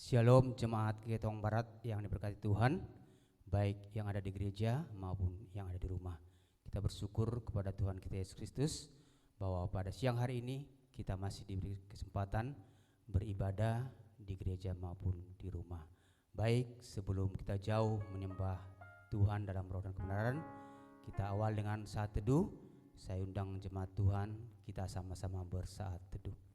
Shalom jemaat Ketong Barat yang diberkati Tuhan, baik yang ada di gereja maupun yang ada di rumah. Kita bersyukur kepada Tuhan kita Yesus Kristus bahwa pada siang hari ini kita masih diberi kesempatan beribadah di gereja maupun di rumah. Baik, sebelum kita jauh menyembah Tuhan dalam roh dan kebenaran, kita awal dengan saat teduh. Saya undang jemaat Tuhan, kita sama-sama bersaat teduh.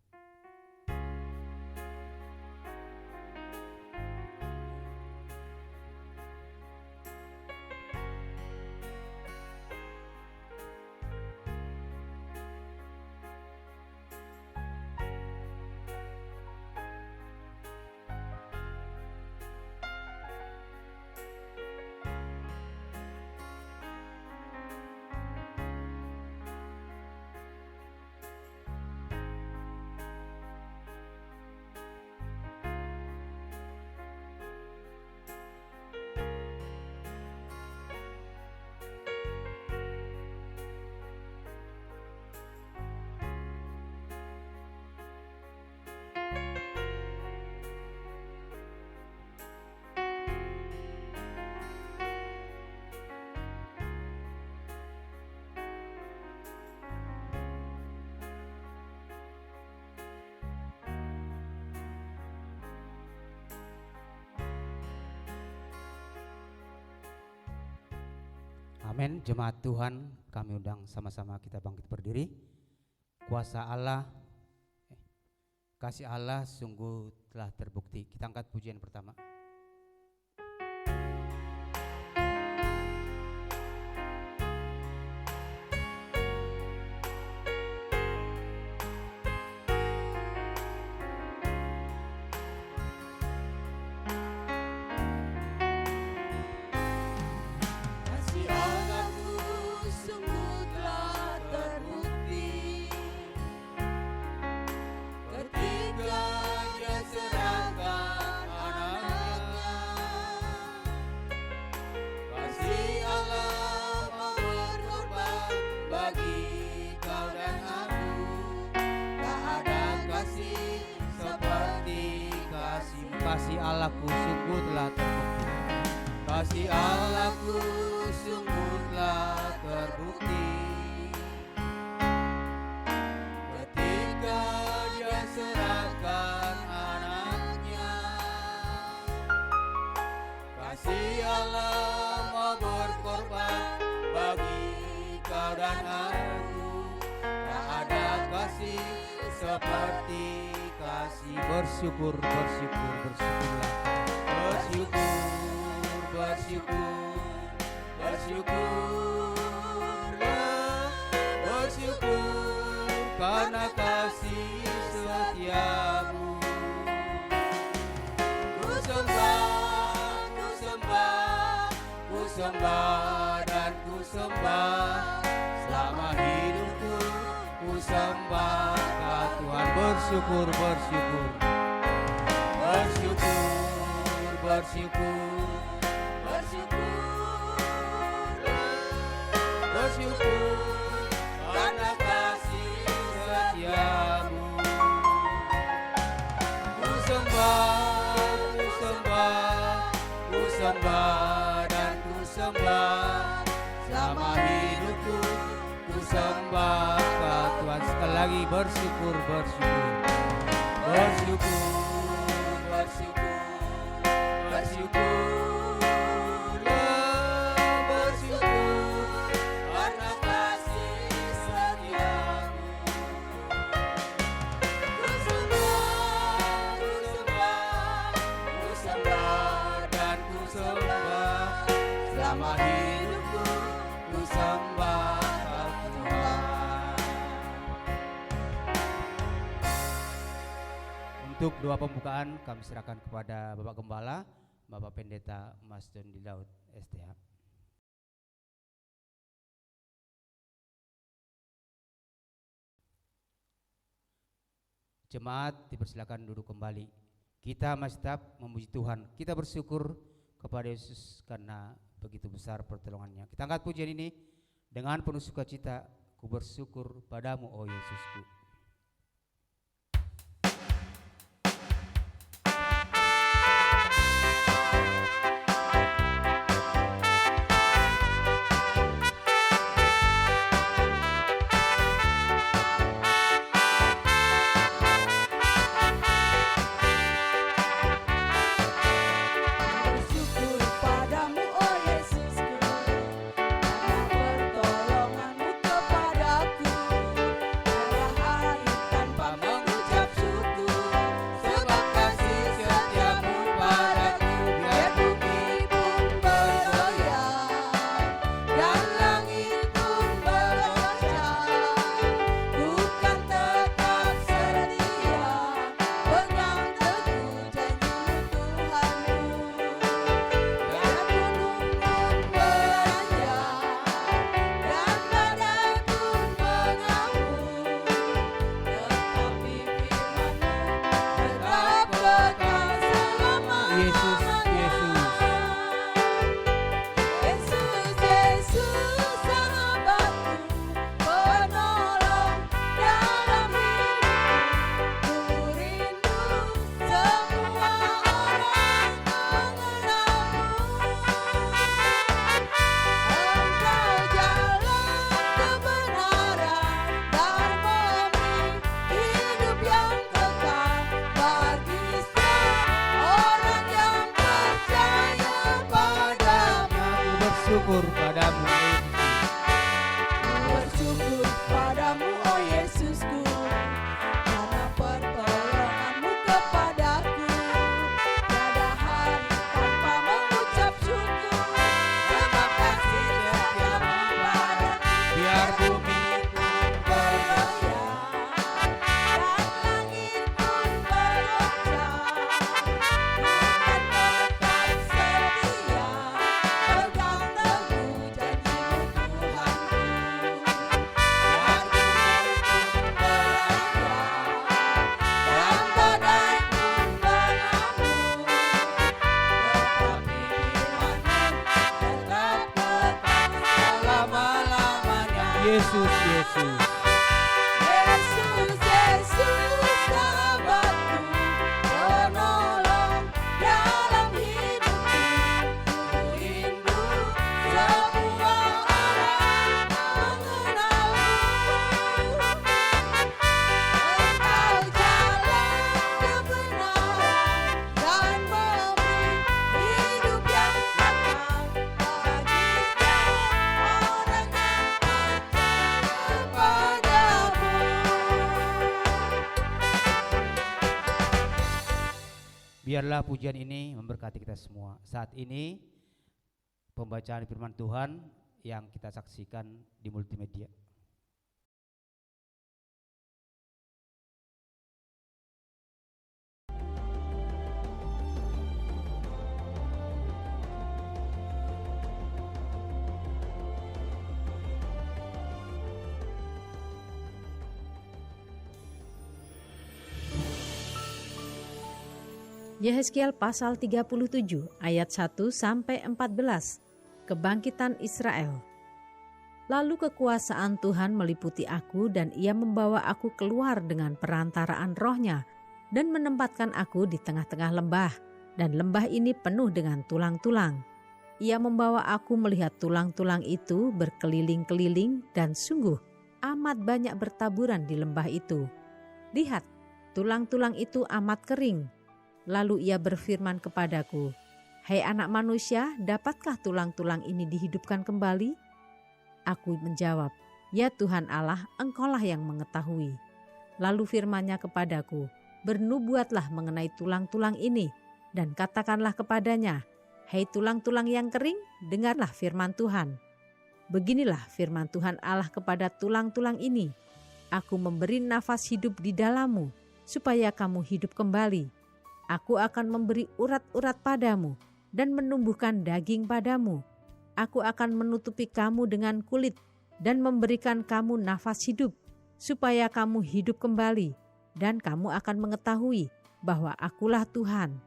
Amin. Jemaat Tuhan, kami undang sama-sama kita bangkit berdiri. Kuasa Allah, kasih Allah sungguh telah terbukti. Kita angkat pujian pertama. Kasih Allahku sungguh telah terbukti. Kasih Allahku sungguh telah terbukti. Ketika Dia serahkan anaknya. Kasih Allah mau berkorban bagi kau dan aku. Tak ada kasih seperti kasih. Bersyukur, bersyukur, bersyukurlah. Bersyukur, bersyukur, bersyukurlah. Bersyukur karena kasih setiamu. Ku sembah, ku sembah, ku sembah dan ku sembah. Selama hidupku ku sembah Tuhan. Bersyukur, bersyukur, bersyukur, bersyukur, bersyukur, bersyukur karena kasih setiamu. Ku sembah, ku sembah, ku sembah dan ku sembah. Selama hidupku ku sembah Tuhan. Sekali lagi bersyukur, bersyukur, bersyukur, bersyukur, bersyukurlah, bersyukur karena kasih setiamu. Ku sembah, ku sembah, ku sembah dan ku sembah. Selama hidupku ku sembah Untuk doa pembukaan kami serahkan kepada Bapak Gembala, Bapak Pendeta Mas Dondi Daud STH. Jemaat dipersilakan duduk kembali. Kita masih tetap memuji Tuhan. Kita bersyukur kepada Yesus karena begitu besar pertolongannya. Kita angkat pujian ini dengan penuh sukacita. Ku bersyukur padamu, oh Yesusku. Bersyukur padamu, bersyukur padamu, oh Yesusku, karena pertolonganmu kepadaku. Tiada hari tanpa mengucap syukur, sebab kasih setiamu padaku. biar bumi Bergoyang dan langit pun bergoncang, Tuhan tetap setia, pegang teguh janji-Mu Tuhanku. Biar bumi pun beranjak dan badai pun mengamuk, tetapi firman-Mu tetap kekal selama-lamanya. Yesus, Yesus. Yesus, Yesus, sahabatku, penolong dalam hidupku. Ku rindu semua orang mengenalmu. Engkau jalan kebenaran dan memberi hidup yang kekal bagi setiap orang yang percaya padamu. Biarlah pujian ini memberkati kita semua. Saat ini pembacaan firman Tuhan yang kita saksikan di multimedia. Yehezkiel pasal 37 ayat 1 sampai 14. Kebangkitan Israel. Lalu kekuasaan Tuhan meliputi aku dan Ia membawa aku keluar dengan perantaraan Roh-Nya dan menempatkan aku di tengah-tengah lembah, dan lembah ini penuh dengan tulang-tulang. Ia membawa aku melihat tulang-tulang itu berkeliling-keliling, dan sungguh amat banyak bertaburan di lembah itu. Lihat, tulang-tulang itu amat kering. Lalu Ia berfirman kepadaku, "Hai anak manusia, dapatkah tulang-tulang ini dihidupkan kembali?" Aku menjawab, "Ya Tuhan Allah, Engkaulah yang mengetahui." Lalu firman-Nya kepadaku, "Bernubuatlah mengenai tulang-tulang ini, dan katakanlah kepadanya, Hai tulang-tulang yang kering, dengarlah firman Tuhan. Beginilah firman Tuhan Allah kepada tulang-tulang ini, Aku memberi nafas hidup di dalammu, supaya kamu hidup kembali. Aku akan memberi urat-urat padamu, dan menumbuhkan daging padamu. Aku akan menutupi kamu dengan kulit, dan memberikan kamu nafas hidup, supaya kamu hidup kembali, dan kamu akan mengetahui bahwa Akulah Tuhan."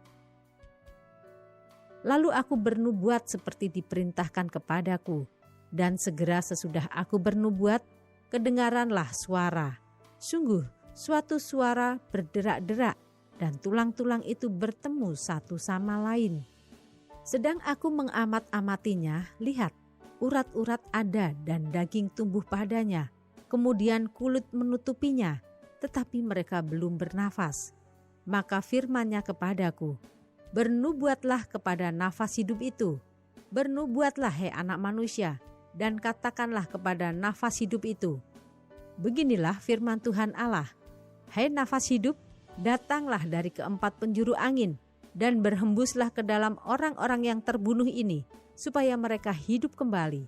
Lalu aku bernubuat seperti diperintahkan kepadaku, dan segera sesudah aku bernubuat, kedengaranlah suara. Sungguh, suatu suara berderak-derak, dan tulang-tulang itu bertemu satu sama lain. Sedang aku mengamat-amatinya, lihat, urat-urat ada dan daging tumbuh padanya, kemudian kulit menutupinya, tetapi mereka belum bernafas. Maka firman-Nya kepadaku, bernubuatlah kepada nafas hidup itu. Bernubuatlah, hai anak manusia, dan katakanlah kepada nafas hidup itu. Beginilah firman Tuhan Allah, hai nafas hidup, datanglah dari keempat penjuru angin, dan berhembuslah ke dalam orang-orang yang terbunuh ini, supaya mereka hidup kembali.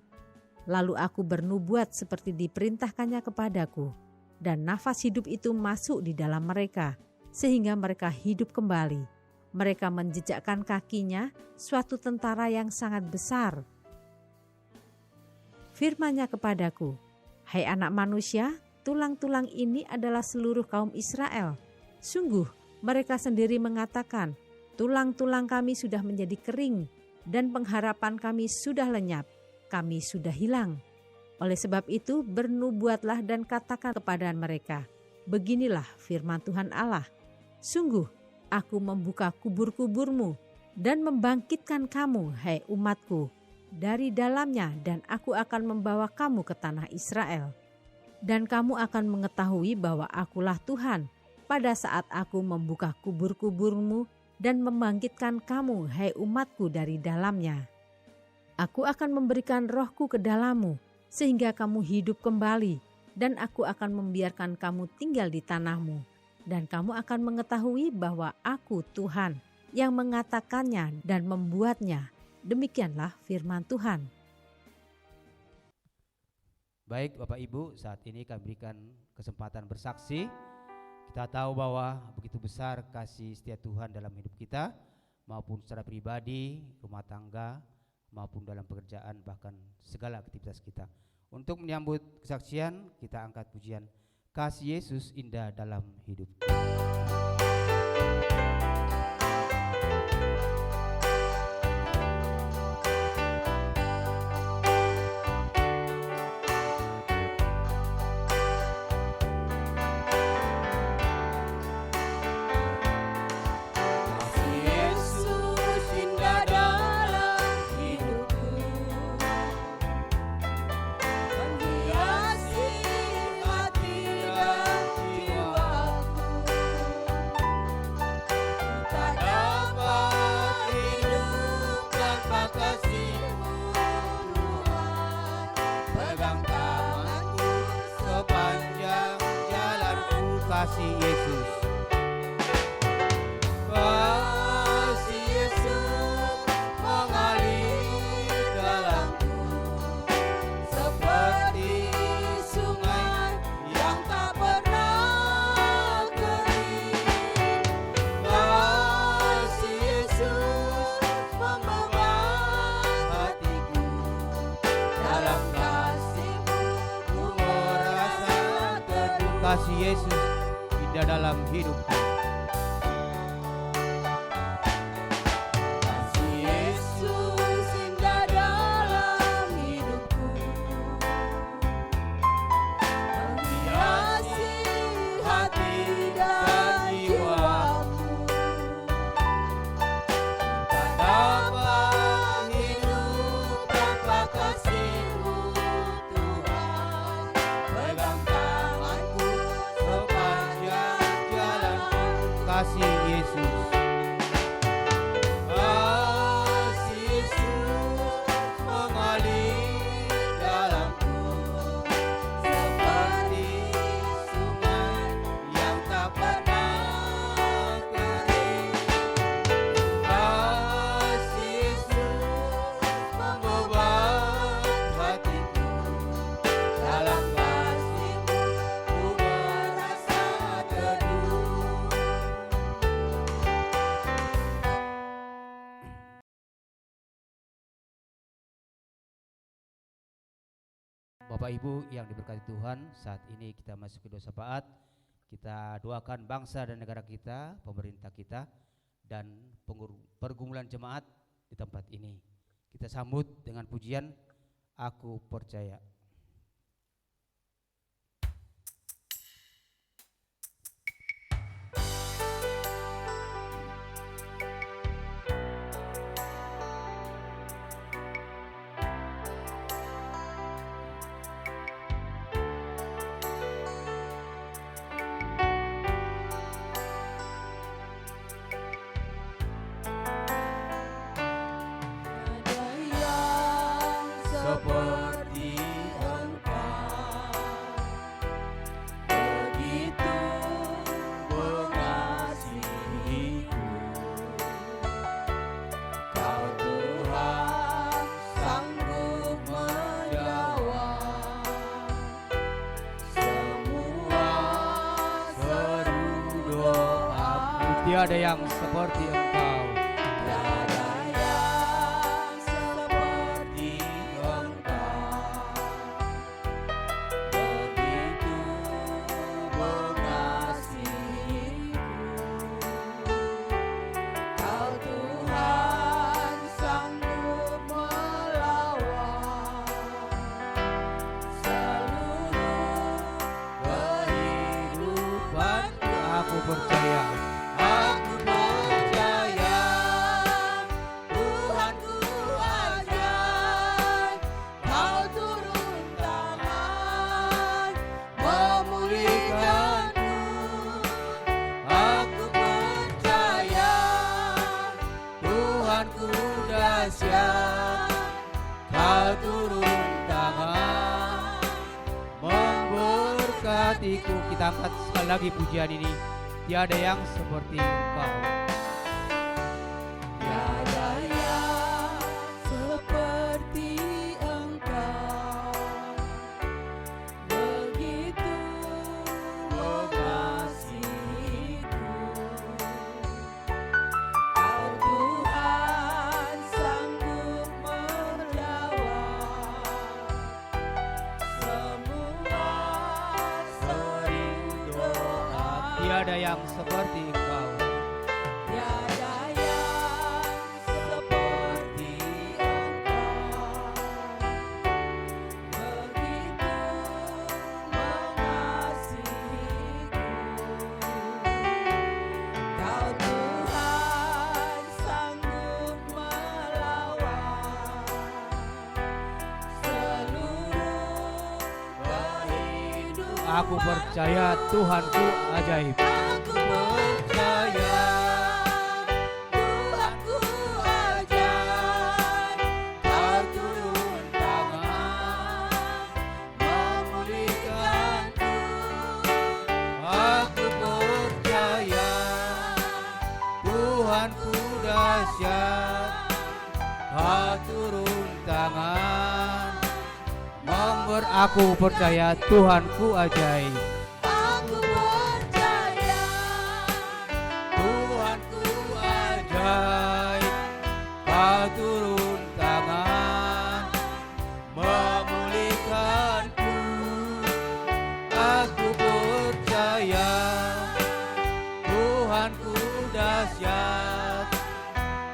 Lalu aku bernubuat seperti diperintahkannya kepadaku, dan nafas hidup itu masuk di dalam mereka, sehingga mereka hidup kembali. Mereka menjejakkan kakinya, suatu tentara yang sangat besar. Firman-Nya kepadaku, hai anak manusia, tulang-tulang ini adalah seluruh kaum Israel. Sungguh, mereka sendiri mengatakan, tulang-tulang kami sudah menjadi kering, dan pengharapan kami sudah lenyap, kami sudah hilang. Oleh sebab itu, bernubuatlah dan katakan kepada mereka, beginilah firman Tuhan Allah, sungguh, aku membuka kubur-kuburmu dan membangkitkan kamu, hai umatku, dari dalamnya, dan aku akan membawa kamu ke tanah Israel. Dan kamu akan mengetahui bahwa akulah Tuhan, pada saat aku membuka kubur-kuburmu dan membangkitkan kamu, hai umatku, dari dalamnya. Aku akan memberikan rohku ke dalammu, sehingga kamu hidup kembali, dan aku akan membiarkan kamu tinggal di tanahmu. Dan kamu akan mengetahui bahwa aku Tuhan yang mengatakannya dan membuatnya. Demikianlah firman Tuhan. Baik Bapak Ibu, saat ini kami berikan kesempatan bersaksi. Kita tahu bahwa begitu besar kasih setia Tuhan dalam hidup kita, maupun secara pribadi, rumah tangga, maupun dalam pekerjaan, bahkan segala aktivitas kita. Untuk menyambut kesaksian, kita angkat pujian Kasih Yesus Indah dalam Hidup. Kasih Yesus, kasih Yesus mengalir dalamku seperti sungai yang tak pernah kering. Kasih Yesus membawa hatiku, dalam kasih-Mu ku merasa teduh. Kasih Yesus dalam hidupku. Kasih Yesus indah dalam hidupku, menghiasi hati dan jiwaku. Tak dapat hidup tanpa kasih-Mu Tuhan, pegang tanganku sepanjang kasih Yesus. Kasih Yesus mengalir dalamku seperti sungai yang tak pernah kering. Kasih Yesus membebat hatiku, dalam kasih-Mu ku merasa teduh. Bapak Ibu yang diberkati Tuhan, saat ini kita masuk ke doa syafaat. Kita doakan bangsa dan negara kita, pemerintah kita, dan pergumulan jemaat di tempat ini. Kita sambut dengan pujian Aku Percaya. Seperti Engkau, begitu mengasihiku. Kau Tuhan sanggup menjawab semua seru doaku. Tiada yang seperti Engkau. Aku percaya. Aku percaya Tuhanku ajaib, Kau turun tangan memulihkanku. Aku percaya Tuhanku dahsyat, Kau turun tangan Memberkatiku. Kita angkat sekali lagi pujian ini. Tiada yang seperti Engkau. Tiada yang seperti Engkau, begitu mengasihiku. Kau Tuhan sanggup menjawab semua seru doa. Tiada yang seperti Engkau. Tiada yang seperti Engkau, begitu mengasihiku. Kau Tuhan sanggup melawan seluruh kehidupan. Aku percaya Tuhanku ajaib. Aku percaya Tuhanku ajaib, Kau turun tangan memulihkanku. Aku percaya Tuhanku dahsyat, Kau turun tangan Aku percaya Tuhanku ajaib. Aku percaya Tuhanku ajaib, Kau turun tangan memulihkanku. Aku percaya Tuhanku dahsyat,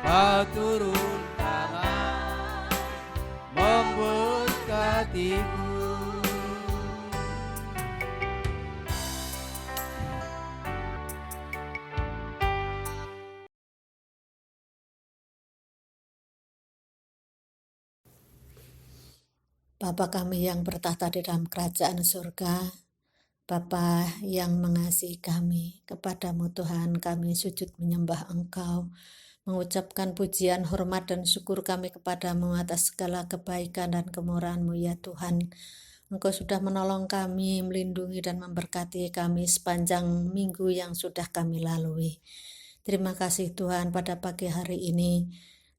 Kau turun tangan memberkatiku. Bapa kami yang bertahta di dalam kerajaan surga, Bapa yang mengasihi kami, kepadamu Tuhan kami sujud menyembah Engkau, mengucapkan pujian, hormat dan syukur kami kepadamu atas segala kebaikan dan kemurahan-Mu ya Tuhan. Engkau sudah menolong kami, melindungi dan memberkati kami sepanjang minggu yang sudah kami lalui. Terima kasih Tuhan, pada pagi hari ini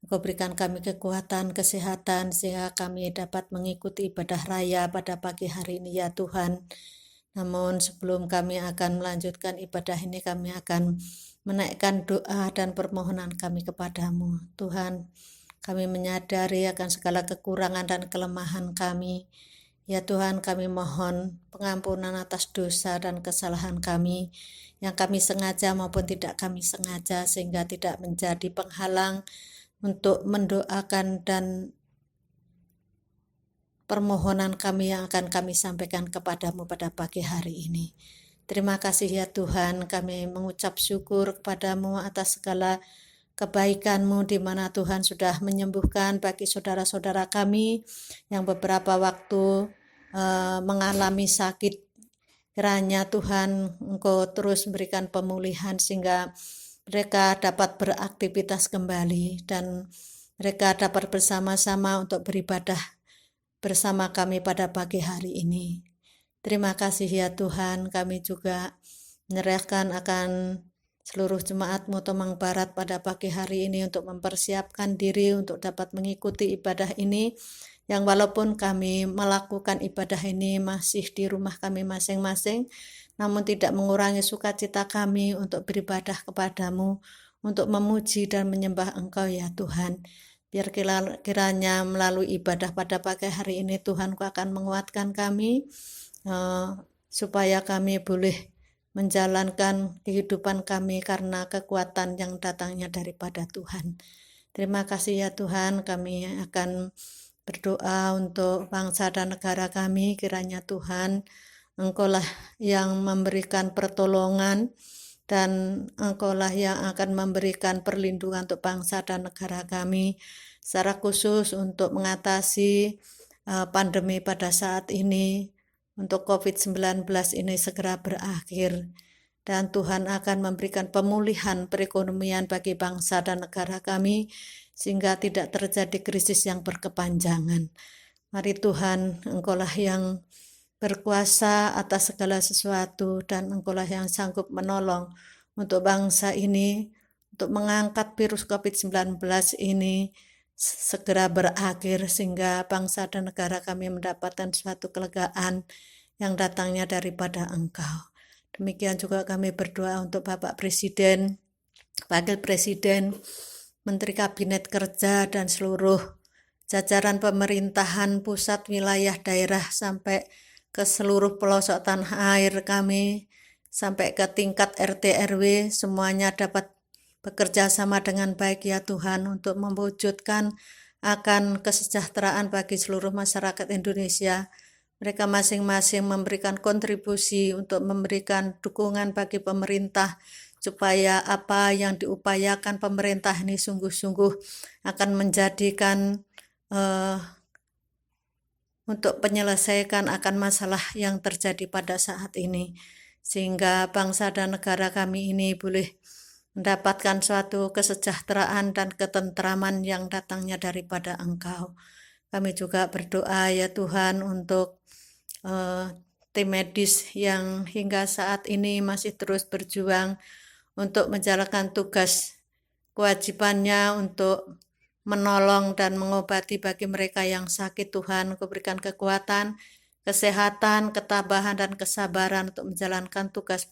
Engkau berikan kami kekuatan, kesehatan, sehingga kami dapat mengikuti ibadah raya pada pagi hari ini ya Tuhan. Namun sebelum kami akan melanjutkan ibadah ini, kami akan menaikkan doa dan permohonan kami kepadamu. Tuhan, kami menyadari akan segala kekurangan dan kelemahan kami. Ya Tuhan, kami mohon pengampunan atas dosa dan kesalahan kami, yang kami sengaja maupun tidak kami sengaja, sehingga tidak menjadi penghalang, untuk mendoakan dan permohonan kami yang akan kami sampaikan kepadamu pada pagi hari ini. Terima kasih ya Tuhan, kami mengucap syukur kepadamu atas segala kebaikan-Mu di mana Tuhan sudah menyembuhkan bagi saudara-saudara kami yang beberapa waktu mengalami sakit. Kiranya Tuhan Engkau terus memberikan pemulihan sehingga mereka dapat beraktivitas kembali dan mereka dapat bersama-sama untuk beribadah bersama kami pada pagi hari ini. Terima kasih ya Tuhan, kami juga menyerahkan akan seluruh jemaat-Mu Tomang Barat pada pagi hari ini untuk mempersiapkan diri untuk dapat mengikuti ibadah ini, yang walaupun kami melakukan ibadah ini masih di rumah kami masing-masing, namun tidak mengurangi sukacita kami untuk beribadah kepadamu, untuk memuji dan menyembah Engkau ya Tuhan. Biar kiranya melalui ibadah pada pagi hari ini Tuhan Kau akan menguatkan kami, supaya kami boleh menjalankan kehidupan kami karena kekuatan yang datangnya daripada Tuhan. Terima kasih ya Tuhan, kami akan berdoa untuk bangsa dan negara kami. Kiranya Tuhan, Engkaulah yang memberikan pertolongan dan Engkaulah yang akan memberikan perlindungan untuk bangsa dan negara kami, secara khusus untuk mengatasi pandemi pada saat ini, untuk COVID-19 ini segera berakhir, dan Tuhan akan memberikan pemulihan perekonomian bagi bangsa dan negara kami, sehingga tidak terjadi krisis yang berkepanjangan. Mari Tuhan, Engkaulah yang berkuasa atas segala sesuatu, dan Engkaulah yang sanggup menolong untuk bangsa ini, untuk mengangkat virus COVID-19 ini segera berakhir, sehingga bangsa dan negara kami mendapatkan suatu kelegaan yang datangnya daripada Engkau. Demikian juga kami berdoa untuk Bapak Presiden, Wakil Presiden, Menteri Kabinet Kerja, dan seluruh jajaran pemerintahan pusat, wilayah, daerah, sampai ke seluruh pelosok tanah air kami, sampai ke tingkat RT RW, semuanya dapat bekerja sama dengan baik ya Tuhan untuk mewujudkan akan kesejahteraan bagi seluruh masyarakat Indonesia. Mereka masing-masing memberikan kontribusi untuk memberikan dukungan bagi pemerintah, supaya apa yang diupayakan pemerintah ini sungguh-sungguh akan menjadikan untuk menyelesaikan akan masalah yang terjadi pada saat ini, sehingga bangsa dan negara kami ini boleh mendapatkan suatu kesejahteraan dan ketentraman yang datangnya daripada Engkau. Kami juga berdoa ya Tuhan untuk tim medis yang hingga saat ini masih terus berjuang untuk menjalankan tugas kewajibannya untuk menolong dan mengobati bagi mereka yang sakit. Tuhan, Kau berikan kekuatan, kesehatan, ketabahan, dan kesabaran untuk menjalankan tugas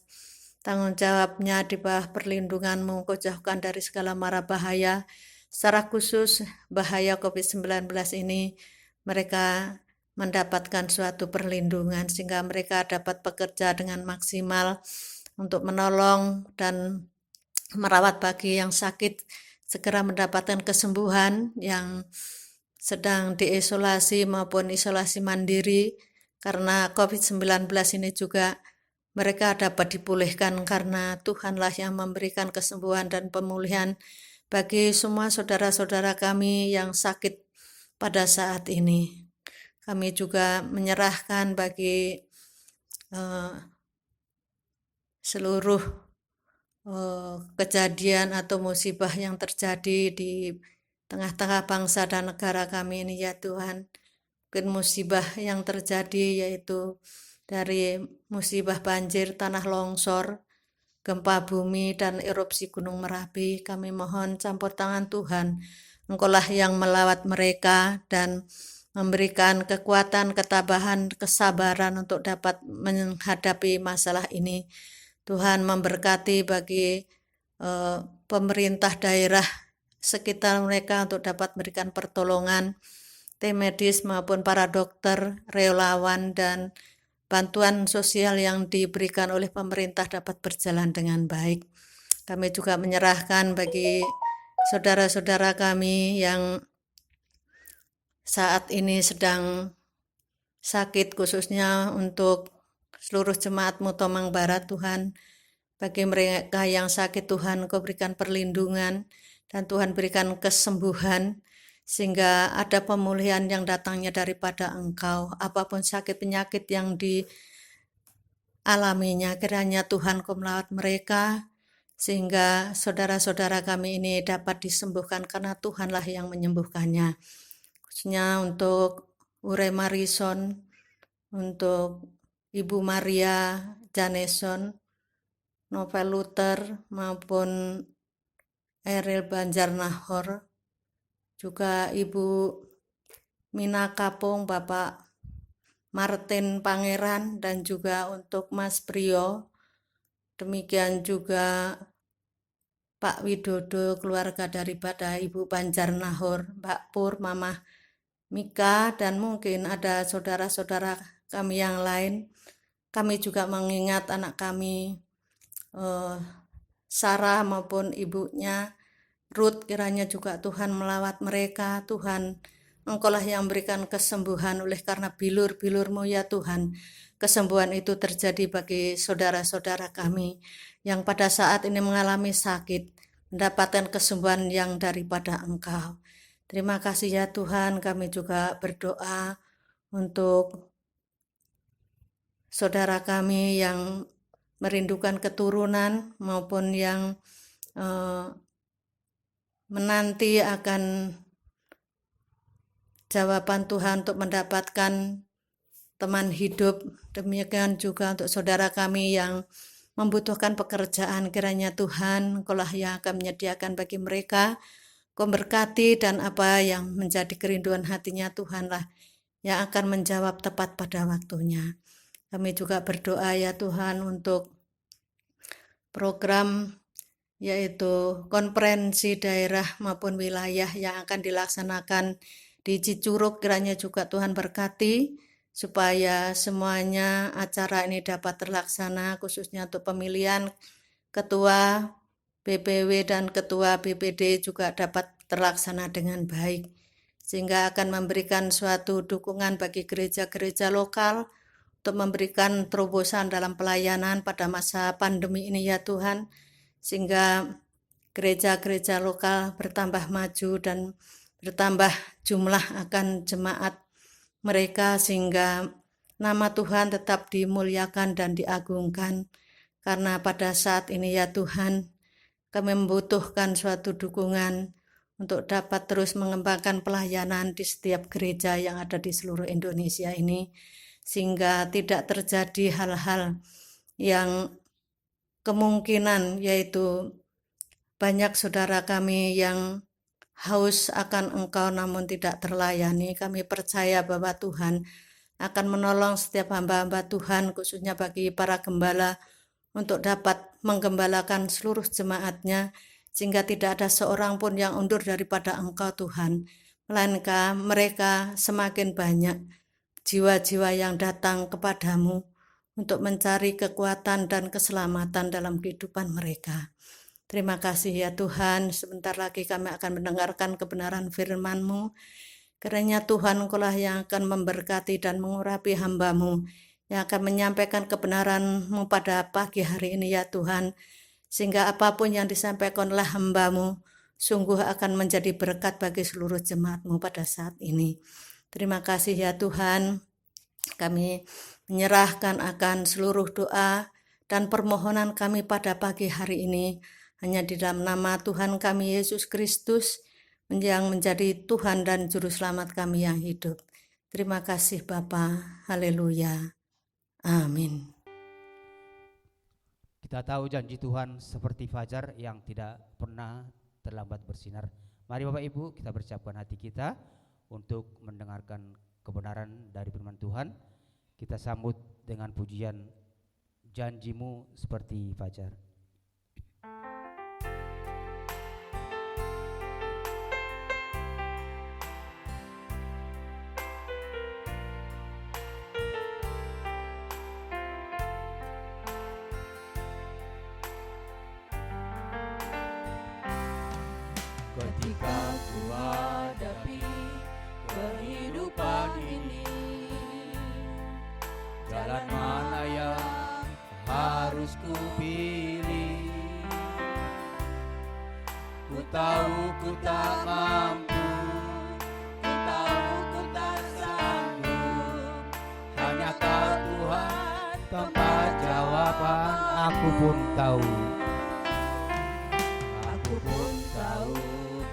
tanggung jawabnya di bawah perlindungan-Mu. Kau jauhkan dari segala mara bahaya, secara khusus bahaya COVID-19 ini, mereka mendapatkan suatu perlindungan sehingga mereka dapat bekerja dengan maksimal untuk menolong dan merawat bagi yang sakit, segera mendapatkan kesembuhan, yang sedang diisolasi maupun isolasi mandiri karena COVID-19 ini juga mereka dapat dipulihkan, karena Tuhanlah yang memberikan kesembuhan dan pemulihan bagi semua saudara-saudara kami yang sakit pada saat ini. Kami juga menyerahkan bagi seluruh kejadian atau musibah yang terjadi di tengah-tengah bangsa dan negara kami ini ya Tuhan. Mungkin musibah yang terjadi yaitu dari musibah banjir, tanah longsor, gempa bumi, dan erupsi Gunung Merapi. Kami mohon campur tangan Tuhan. Engkaulah yang melawat mereka dan memberikan kekuatan, ketabahan, kesabaran untuk dapat menghadapi masalah ini. Tuhan memberkati bagi pemerintah daerah sekitar mereka untuk dapat memberikan pertolongan, tim medis maupun para dokter, relawan, dan bantuan sosial yang diberikan oleh pemerintah dapat berjalan dengan baik. Kami juga menyerahkan bagi saudara-saudara kami yang saat ini sedang sakit, khususnya untuk seluruh jemaat-Mu Tomang Barat Tuhan. Bagi mereka yang sakit Tuhan, Kau berikan perlindungan dan Tuhan berikan kesembuhan sehingga ada pemulihan yang datangnya daripada Engkau. Apapun sakit penyakit yang dialaminya, kiranya Tuhan Kau melawat mereka sehingga saudara-saudara kami ini dapat disembuhkan karena Tuhanlah yang menyembuhkannya. Khususnya untuk Ure Marison, untuk Ibu Maria Janeson, Novel Luther maupun Eril Banjarnahor, juga Ibu Mina Kapung, Bapak Martin Pangeran, dan juga untuk Mas Priyo. Demikian juga Pak Widodo, keluarga daripada Ibu Banjarnahor, Mbak Pur, Mama Mika, dan mungkin ada saudara-saudara kami yang lain. Kami juga mengingat anak kami Sarah maupun ibunya Ruth, kiranya juga Tuhan melawat mereka. Tuhan, Engkaulah yang berikan kesembuhan oleh karena bilur-bilur-Mu ya Tuhan. Kesembuhan itu terjadi bagi saudara-saudara kami yang pada saat ini mengalami sakit, mendapatkan kesembuhan yang daripada Engkau. Terima kasih ya Tuhan. Kami juga berdoa untuk saudara kami yang merindukan keturunan maupun yang menanti akan jawaban Tuhan untuk mendapatkan teman hidup. Demikian juga untuk saudara kami yang membutuhkan pekerjaan, kiranya Tuhan Engkaulah yang akan menyediakan bagi mereka. Kau berkati, dan apa yang menjadi kerinduan hatinya Tuhanlah yang akan menjawab tepat pada waktunya. Kami juga berdoa ya Tuhan untuk program yaitu konferensi daerah maupun wilayah yang akan dilaksanakan di Cicurug, kiranya juga Tuhan berkati supaya semuanya acara ini dapat terlaksana, khususnya untuk pemilihan ketua BPW dan ketua BPD juga dapat terlaksana dengan baik, sehingga akan memberikan suatu dukungan bagi gereja-gereja lokal untuk memberikan terobosan dalam pelayanan pada masa pandemi ini ya Tuhan, sehingga gereja-gereja lokal bertambah maju dan bertambah jumlah akan jemaat mereka, sehingga nama Tuhan tetap dimuliakan dan diagungkan. Karena pada saat ini ya Tuhan, kami membutuhkan suatu dukungan untuk dapat terus mengembangkan pelayanan di setiap gereja yang ada di seluruh Indonesia ini, sehingga tidak terjadi hal-hal yang kemungkinan, yaitu banyak saudara kami yang haus akan Engkau namun tidak terlayani. Kami percaya bahwa Tuhan akan menolong setiap hamba-hamba Tuhan, khususnya bagi para gembala, untuk dapat menggembalakan seluruh jemaatnya, sehingga tidak ada seorang pun yang undur daripada Engkau Tuhan, melainkan mereka semakin banyak jiwa-jiwa yang datang kepadamu untuk mencari kekuatan dan keselamatan dalam kehidupan mereka. Terima kasih ya Tuhan. Sebentar lagi kami akan mendengarkan kebenaran firman-Mu. Kiranya Tuhan Engkaulah yang akan memberkati dan mengurapi hamba-Mu, yang akan menyampaikan kebenaran-Mu pada pagi hari ini ya Tuhan, sehingga apapun yang disampaikan oleh hamba-Mu sungguh akan menjadi berkat bagi seluruh jemaat-Mu pada saat ini. Terima kasih ya Tuhan. Kami menyerahkan akan seluruh doa dan permohonan kami pada pagi hari ini hanya di dalam nama Tuhan kami Yesus Kristus yang menjadi Tuhan dan Juru Selamat kami yang hidup. Terima kasih Bapa. Haleluya. Amin. Kita tahu janji Tuhan seperti fajar yang tidak pernah terlambat bersinar. Mari Bapak Ibu, kita bersiapkan hati kita untuk mendengarkan kebenaran dari firman Tuhan. Kita sambut dengan pujian janji-Mu seperti fajar. ketika ku hadapi kehidupan ini. Jalan mana yang harus ku pilih? Ku tahu ku tak mampu, Ku tahu ku tak sanggup, hanya Kau Tuhan tempat jawaban. Aku pun tahu, aku pun tahu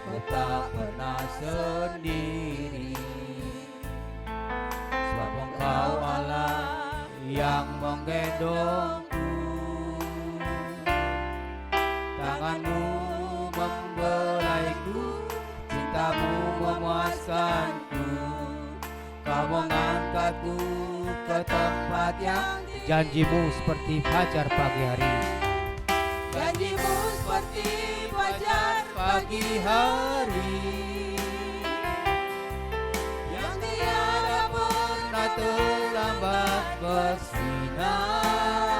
ku tak pernah sendiri, sebab Engkau Allah yang menggendongku. Tanganmu membelaiku, cintamu memuaskanku. Kau mengangkatku ke tempat yang janjimu seperti fajar pagi hari. janjimu seperti fajar Pagi hari yang tiada pernah terlambat bersinar.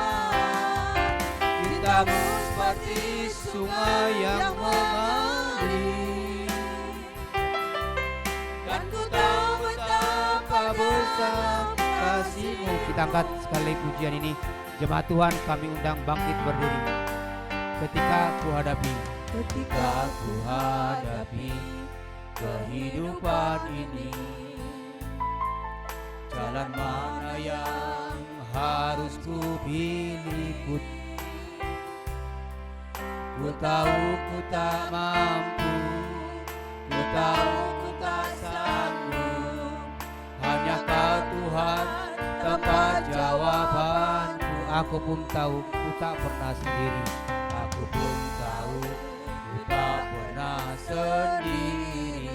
Cintamu seperti sungai yang mengalir, dan ku tahu betapa besar kasih-Mu. Kita angkat sekali pujian ini. Jemaat Tuhan, kami undang bangkit berdiri. Ketika ku hadapi kehidupan ini, jalan mana yang harus ku pilih? Ku tahu ku tak mampu, ku tahu ku tak sanggup, hanya Kau Tuhan tempat jawabanku. Aku pun tahu ku tak pernah sendiri. Aku pun tahu ku tak pernah sendiri,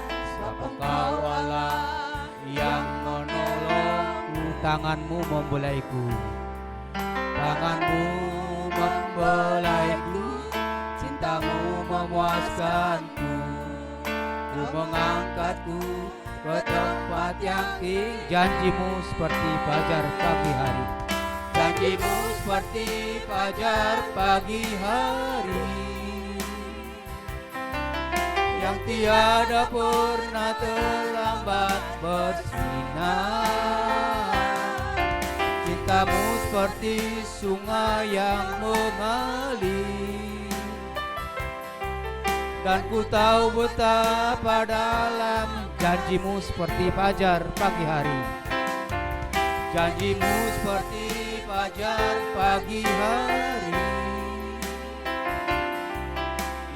sebab Engkau Allah yang menolongku. Tanganmu membelaiku, tanganmu membelaiku, cintamu memuaskanku. Ku mengangkatku ke tempat yang tinggi. Janjimu seperti fajar pagi hari, janjimu seperti fajar pagi hari, yang tiada pernah terlambat bersinar. Cintamu seperti sungai yang mengalir, dan ku tahu betapa dalam. Janjimu seperti fajar pagi hari, janjimu seperti fajar pagi hari,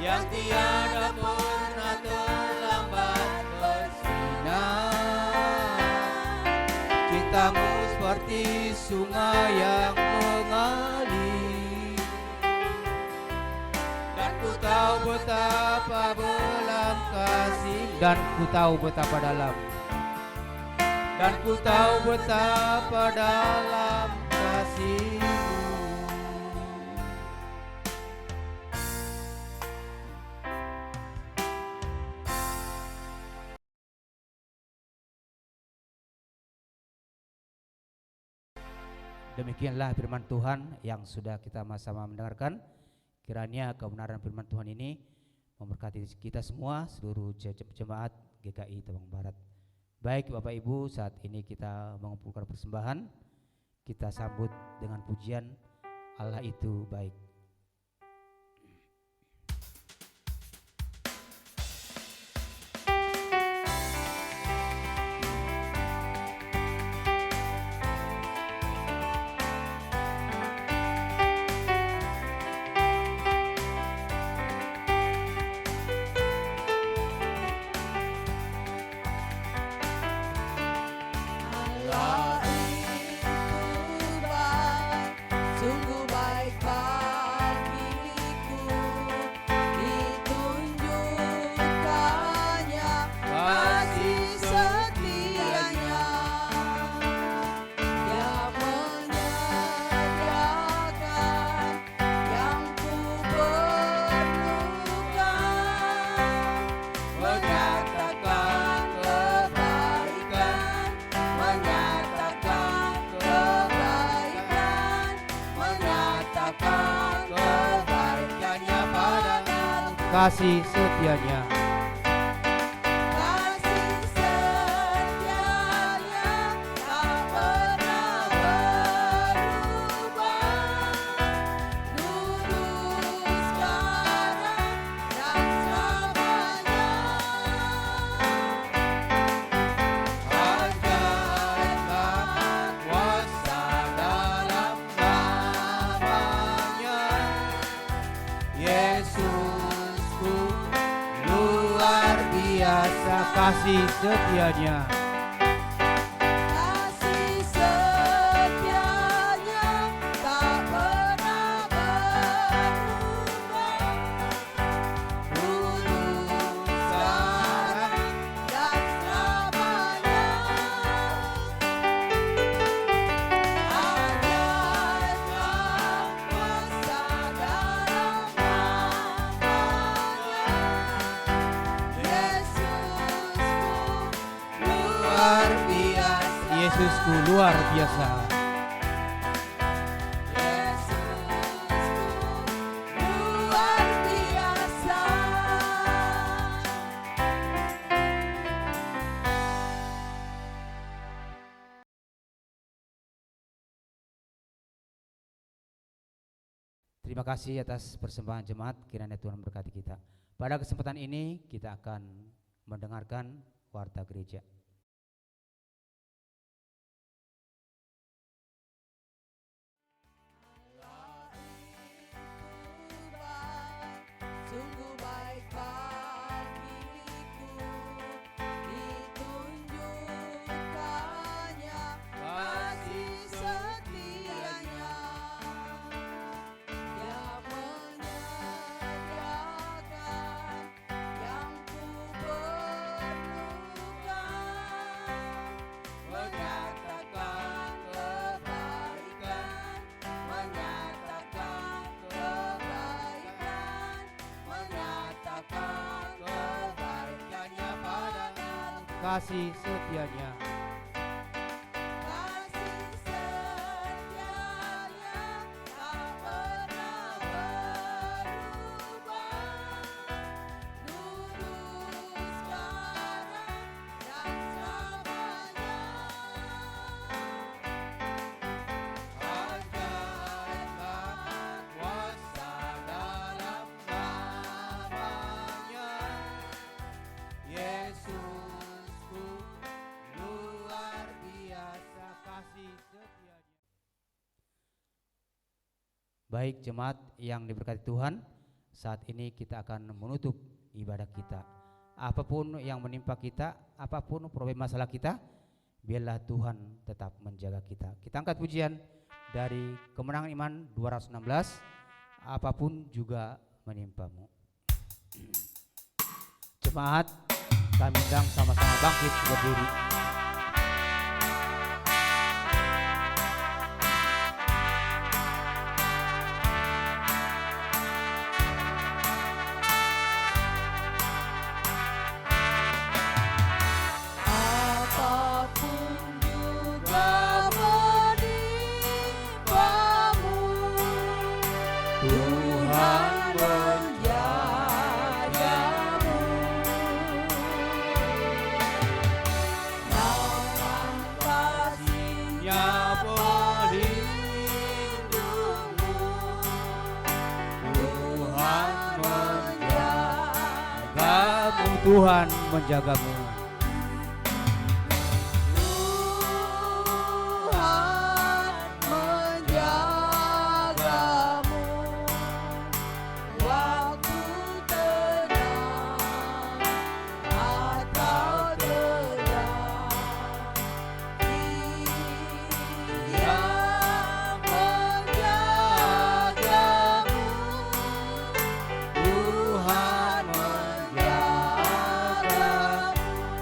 yang tiada pernah terlambat bersinar. Cintamu seperti sungai yang mengalir, dan ku tahu betapa dalam kasih, dan ku tahu betapa dalam, dan ku tahu betapa dalam kasih-Mu. Demikianlah firman Tuhan yang sudah kita sama-sama mendengarkan. Kiranya kebenaran firman Tuhan ini memberkati kita semua, seluruh jemaat GKI Tawang Barat. Baik Bapak Ibu, saat ini kita mengumpulkan persembahan. Kita sambut dengan pujian Allah itu baik. Allah itu baik, sungguh baik. kasih setianya. Kasih setianya tak pernah berubah, dulu sekarang dan selamanya. Hargailah kuasa dalam namanya, Yesusku luar biasa kasih setianya. Kasih setianya tak pernah berubah, dulu sekarang dan selamanya. Ajaiblah kuasa dalam namanya, Yesusku luar biasa. Yesusku luar biasa. Terima kasih atas persembahan jemaat, kiranya Tuhan berkati kita. Pada kesempatan ini kita akan mendengarkan warta gereja. Sungguh baik bagiku, ditunjukkannya kasih setianya. Dia menyediakan yang ku perlukan, menyatakan kebaikan, menyatakan kebaikan, menyatakan kebaikannya padaku. Kasih setianya. Kasih setianya tak pernah berubah, dulu sekarang dan selamanya. Hargailah kuasa dalam namanya, Yesusku luar biasa kasih setianya. Baik jemaat yang diberkati Tuhan, saat ini kita akan menutup ibadah kita. Apapun yang menimpa kita, apapun problem masalah kita, biarlah Tuhan tetap menjaga kita. Kita angkat pujian dari Kemenangan Iman 216, apapun juga menimpamu. Jemaat, kami sedang sama-sama bangkit berdiri. Apapun juga menimpamu, Tuhan menjagamu. Naungan kasih-Nya pelindungmu, Tuhan menjagamu. Tuhan menjagamu. Tuhan menjagamu waktu tenang atau gelap. Dia menjagamu, Tuhan menjagamu.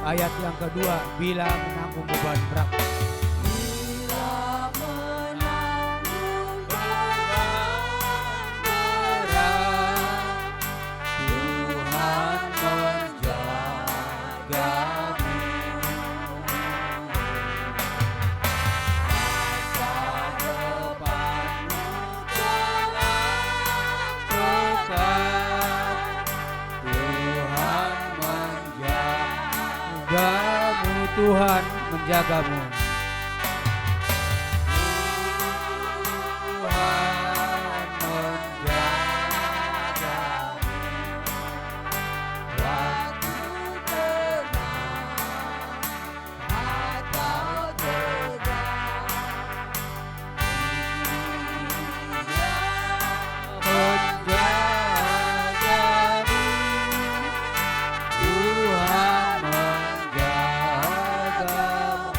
Ayat yang kedua, bila menanggung beban berat. Bila menanggung beban berat, Tuhan menjagamu. Masa depanmu telah tetap, menjagamu.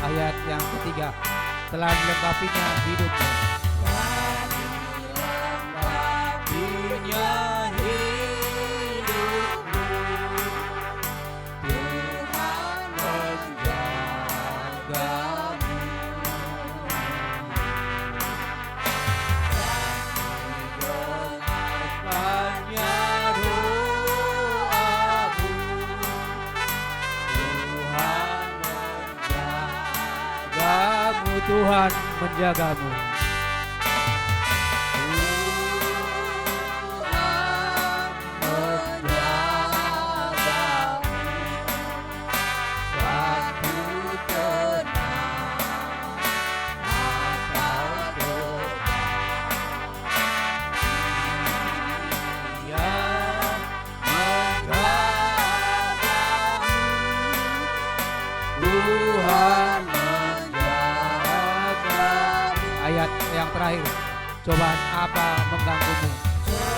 Ayat yang ketiga, telah dilengkapinya hidupmu. Tuhan menjagamu. Ayat yang terakhir, cobaan apa mengganggumu?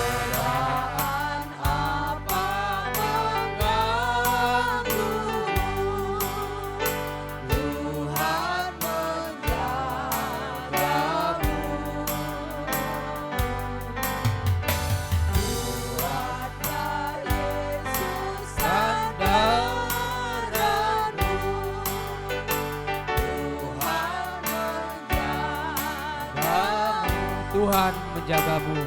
Cobaan apa mengganggumu? Tuhan menjagamu. Kuatlah Yesus sandaranmu. Tuhan menjagamu.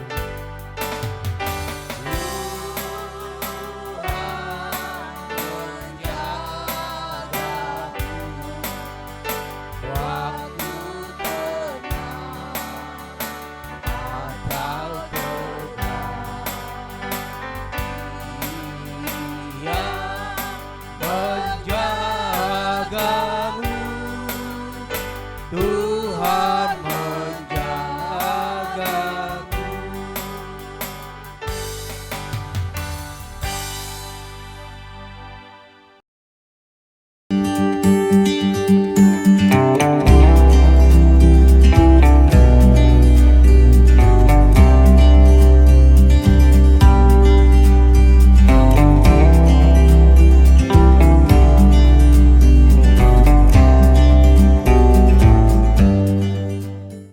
Tuhan